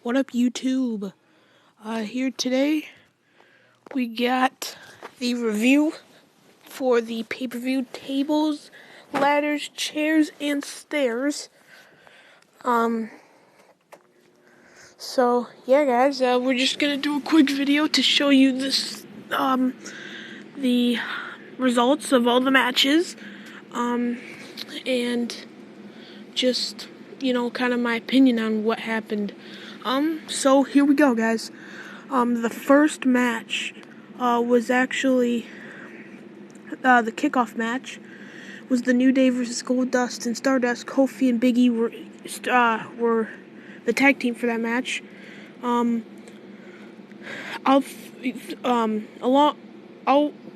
What up, YouTube? Here today, we got the review for the pay-per-view tables, ladders, chairs, and stairs. So yeah, guys, we're just gonna do a quick video to show you this, the results of all the matches, and just, kind of my opinion on what happened. So here we go, guys. The first match was actually the kickoff match. Was the New Day versus Goldust and Stardust. Kofi and Big E were the tag team for that match. All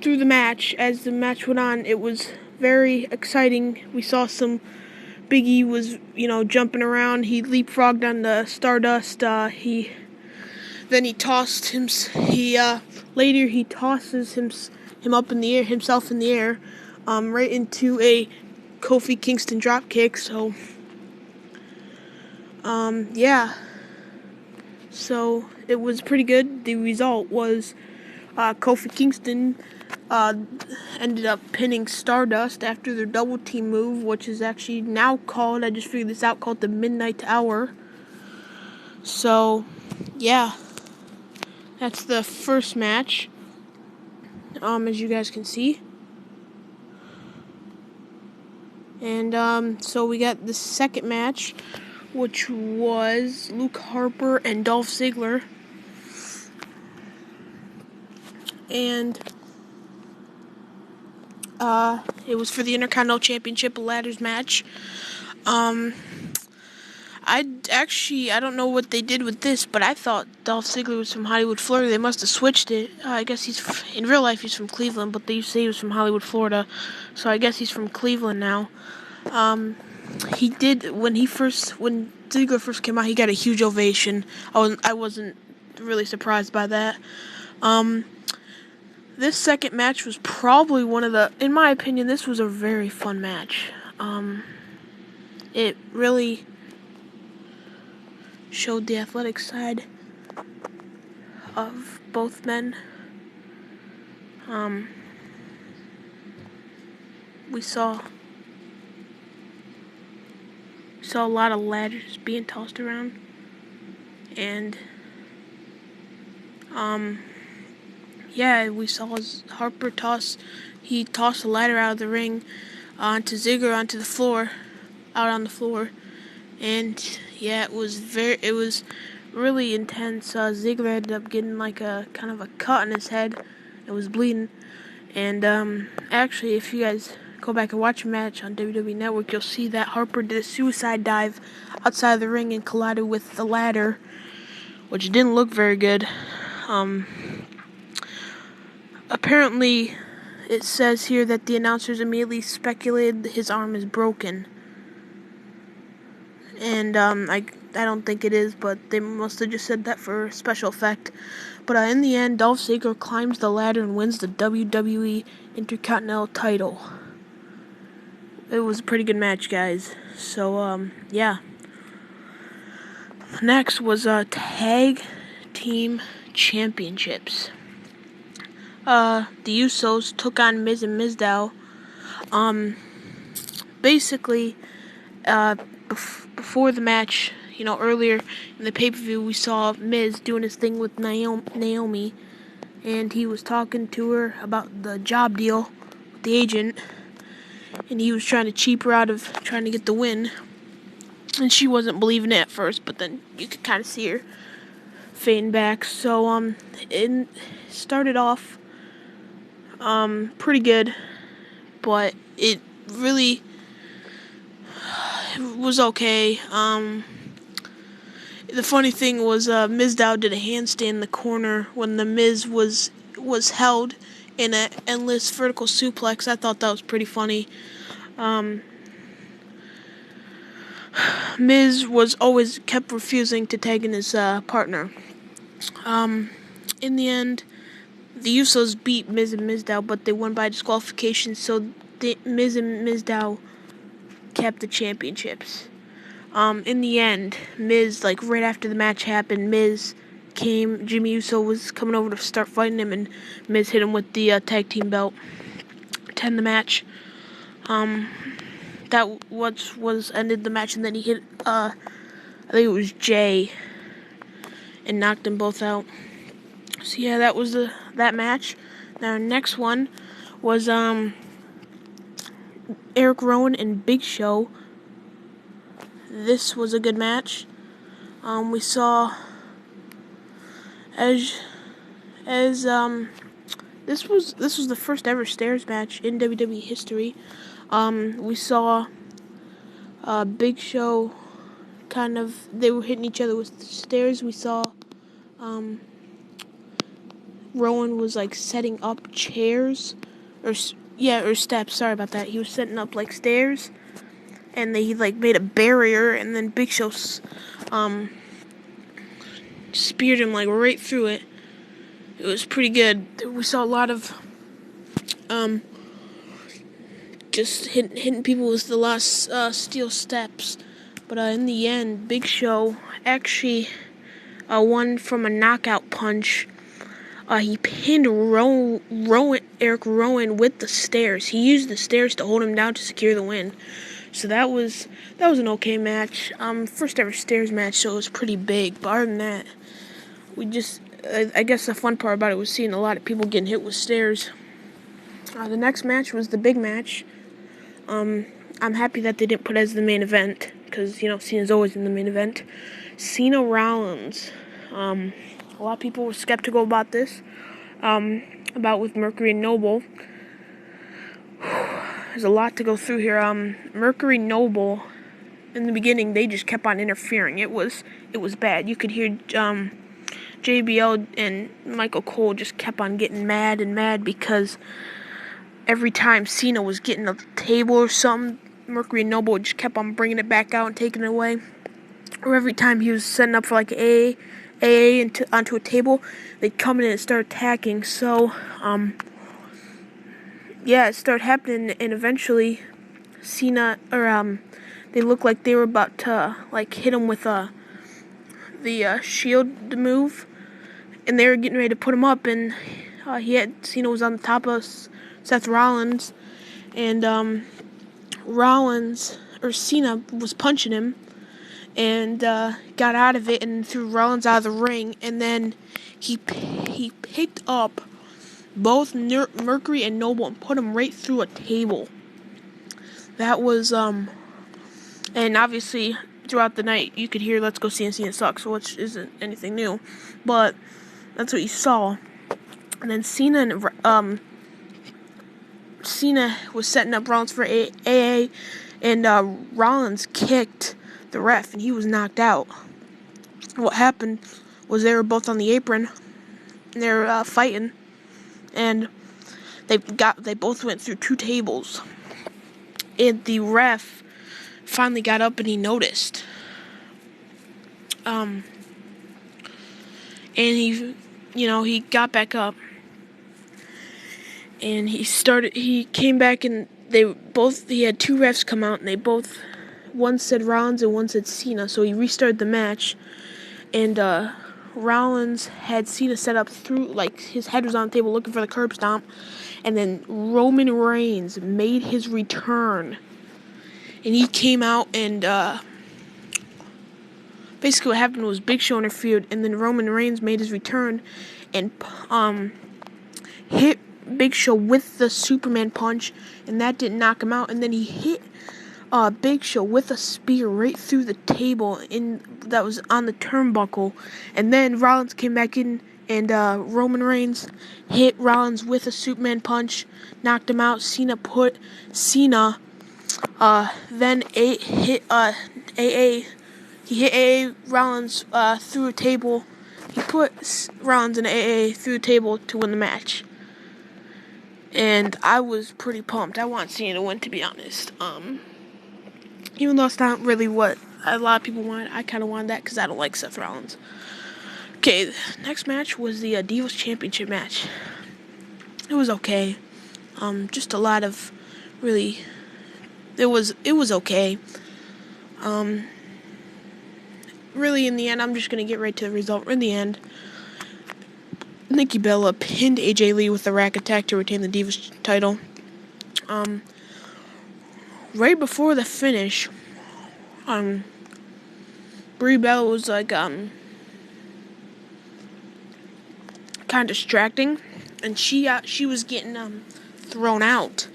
through the match, as the match went on, it was very exciting. We saw some Big E was, jumping around. He leapfrogged on the Stardust. Then he tossed him. Later he tosses him up in the air, himself in the air, right into a Kofi Kingston drop kick. So, yeah. So it was pretty good. The result was Kofi Kingston ended up pinning Stardust after their double team move, which is actually now called, I just figured this out, called the Midnight Hour. So, yeah. That's the first match, as you guys can see. And, so we got the second match, which was Luke Harper and Dolph Ziggler. And, it was for the Intercontinental Championship, a ladders match. I don't know what they did with this, but I thought Dolph Ziggler was from Hollywood, Florida. They must have switched it. I guess in real life he's from Cleveland, but they used to say he was from Hollywood, Florida. So I guess he's from Cleveland now. He did, when Ziggler first came out, he got a huge ovation. I wasn't really surprised by that. This second match was probably in my opinion, this was a very fun match. It really showed the athletic side of both men. We saw a lot of ladders being tossed around, and yeah, we saw Harper tossed a ladder out of the ring onto Ziggler onto the floor, out on the floor. And yeah, it was really intense. Ziggler ended up getting like a kind of a cut on his head. It was bleeding. And actually, if you guys go back and watch a match on WWE Network, you'll see that Harper did a suicide dive outside of the ring and collided with the ladder, which didn't look very good. Apparently, it says here that the announcers immediately speculated his arm is broken. And I don't think it is, but they must have just said that for special effect. But in the end, Dolph Ziggler climbs the ladder and wins the WWE Intercontinental title. It was a pretty good match, guys. So, yeah. Next was Tag Team Championships. The Usos took on Miz and Mizdow. Basically, before the match, earlier in the pay-per-view, we saw Miz doing his thing with Naomi, and he was talking to her about the job deal with the agent, and he was trying to cheap her out of trying to get the win, and she wasn't believing it at first, but then you could kind of see her fading back. So, it started off pretty good, but it really was okay. The funny thing was, Mizdow did a handstand in the corner when the Miz was held in an endless vertical suplex. I thought that was pretty funny. Miz always kept refusing to tag in his partner. In the end, the Usos beat Miz and Mizdow, but they won by disqualification, so Miz and Mizdow kept the championships. In the end, Miz, like, right after the match happened, Jimmy Uso was coming over to start fighting him, and Miz hit him with the tag team belt to end the match. That was ended the match, and then he hit, I think it was Jay, and knocked them both out. So yeah, that was that match. Now, our next one was, Eric Rowan and Big Show. This was a good match. We saw this was the first ever stairs match in WWE history. We saw Big Show they were hitting each other with stairs. We saw Rowan was like setting up chairs or steps. Sorry about that. He was setting up like stairs, and he like made a barrier, and then Big Show speared him like right through it. It was pretty good. We saw a lot of just hitting people with the last steel steps, but in the end, Big Show actually won from a knockout punch. He pinned Eric Rowan with the stairs. He used the stairs to hold him down to secure the win. So that was an okay match. First ever stairs match, so it was pretty big. But other than that, I guess the fun part about it was seeing a lot of people getting hit with stairs. The next match was the big match. I'm happy that they didn't put it as the main event, because, Cena's always in the main event. Cena Rollins. A lot of people were skeptical about this, with Mercury and Noble. There's a lot to go through here. Mercury Noble, in the beginning, they just kept on interfering. It was bad. You could hear JBL and Michael Cole just kept on getting mad because every time Cena was getting a table or something, Mercury and Noble just kept on bringing it back out and taking it away. Or every time he was setting up for like AA onto a table, they'd come in and start attacking. So, it started happening, and eventually Cena, they looked like they were about to like hit him with the shield move, and they were getting ready to put him up, and Cena was on the top of Seth Rollins, and Cena was punching him, and got out of it and threw Rollins out of the ring, and then he picked up both Mercury and Noble and put them right through a table. That was and obviously throughout the night you could hear "Let's go Cena sucks," which isn't anything new, but that's what you saw. And then Cena was setting up Rollins for AA, and Rollins kicked the ref, and he was knocked out. What happened was they were both on the apron, and they were fighting, and they both went through two tables. And the ref finally got up and he noticed. And he got back up, and he came back, and he had two refs come out, and one said Rollins and one said Cena, so he restarted the match, and Rollins had Cena set up through, like, his head was on the table looking for the curb stomp, and then Roman Reigns made his return, and he came out, and basically what happened was Big Show interfered, and then Roman Reigns made his return, and hit Big Show with the Superman punch, and that didn't knock him out, and then he hit Big Show with a spear right through the table that was on the turnbuckle, and then Rollins came back in, and Roman Reigns hit Rollins with a Superman punch, knocked him out. Then hit AA. He hit AA Rollins through a table. He put Rollins in AA through a table to win the match. And I was pretty pumped. I want Cena to win, to be honest. Even though it's not really what a lot of people want, I kind of wanted that because I don't like Seth Rollins. Okay, the next match was the Divas Championship match. It was okay. Just a lot of really. It was okay. really, in the end, I'm just going to get right to the result. In the end, Nikki Bella pinned AJ Lee with the rack attack to retain the Divas title. Right before the finish, Brie Bella was like, kind of distracting, and she was getting thrown out.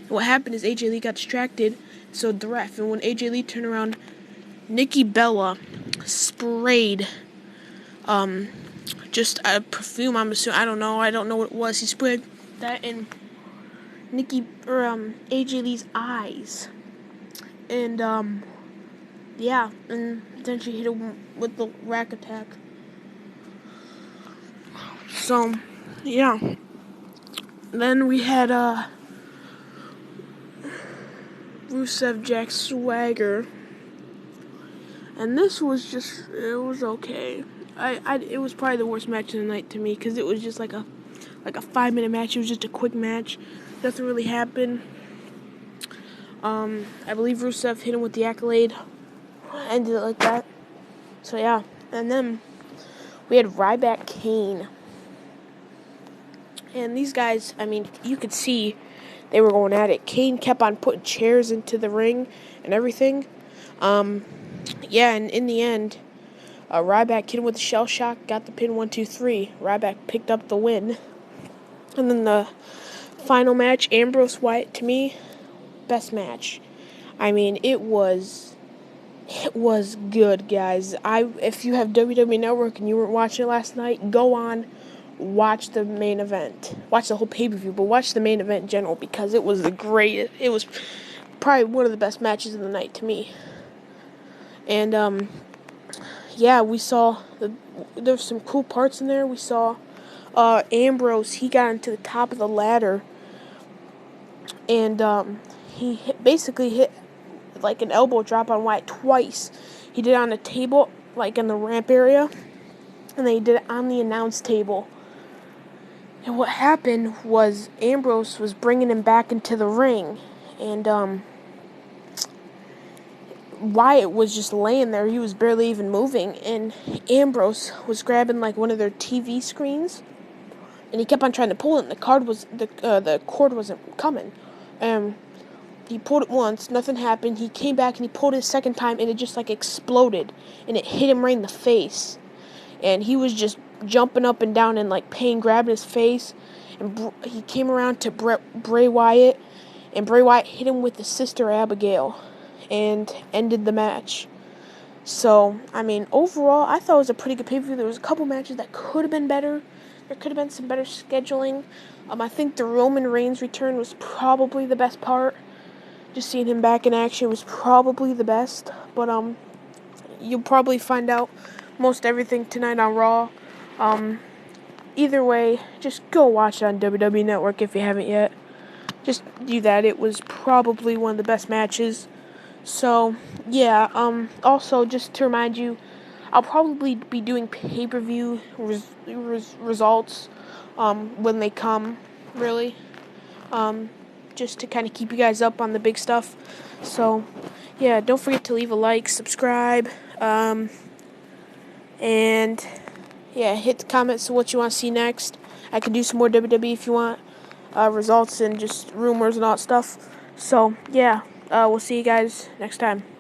And what happened is AJ Lee got distracted, so the ref. And when AJ Lee turned around, Nikki Bella sprayed just a perfume. I'm assuming, I don't know what it was. He sprayed that in AJ Lee's eyes, and yeah, and then she hit him with the rack attack. So, yeah. Then we had Rusev Jack Swagger, and this was it was okay. It was probably the worst match of the night to me, because it was just like a 5-minute match. It was just a quick match. Nothing really happened. I believe Rusev hit him with the accolade. Ended it like that. So yeah. And then we had Ryback Kane. And these guys, I mean, you could see they were going at it. Kane kept on putting chairs into the ring and everything. Yeah, and in the end, Ryback hit him with a shell shock, got the pin 1-2-3. Ryback picked up the win. And then the final match, Ambrose Wyatt, to me, best match. I mean, it was good, guys. If you have WWE Network and you weren't watching it last night, go on, watch the main event. Watch the whole pay-per-view, but watch the main event in general, because it was it was probably one of the best matches of the night to me. And yeah, we saw there's some cool parts in there. We saw Ambrose, he got into the top of the ladder, and he basically hit like an elbow drop on Wyatt twice. He did it on a table, like in the ramp area, and then he did it on the announce table. And what happened was Ambrose was bringing him back into the ring, and Wyatt was just laying there. He was barely even moving, and Ambrose was grabbing like one of their TV screens, and he kept on trying to pull it, and the cord wasn't coming. He pulled it once, nothing happened. He came back and he pulled it a second time, and it just like exploded, and it hit him right in the face. And he was just jumping up and down in like pain, grabbing his face. And he came around to Bray Wyatt, and Bray Wyatt hit him with the Sister Abigail and ended the match. So, I mean, overall, I thought it was a pretty good pay-per-view. There was a couple matches that could have been better. There could have been some better scheduling. I think the Roman Reigns return was probably the best part. Just seeing him back in action was probably the best. But you'll probably find out most everything tonight on Raw. Either way, just go watch it on WWE Network if you haven't yet. Just do that. It was probably one of the best matches. So, yeah, also, just to remind you, I'll probably be doing pay-per-view results when they come, really. Just to kind of keep you guys up on the big stuff. So, yeah, don't forget to leave a like, subscribe, and, yeah, hit the comments of what you want to see next. I can do some more WWE if you want, results and just rumors and all that stuff. So, yeah, we'll see you guys next time.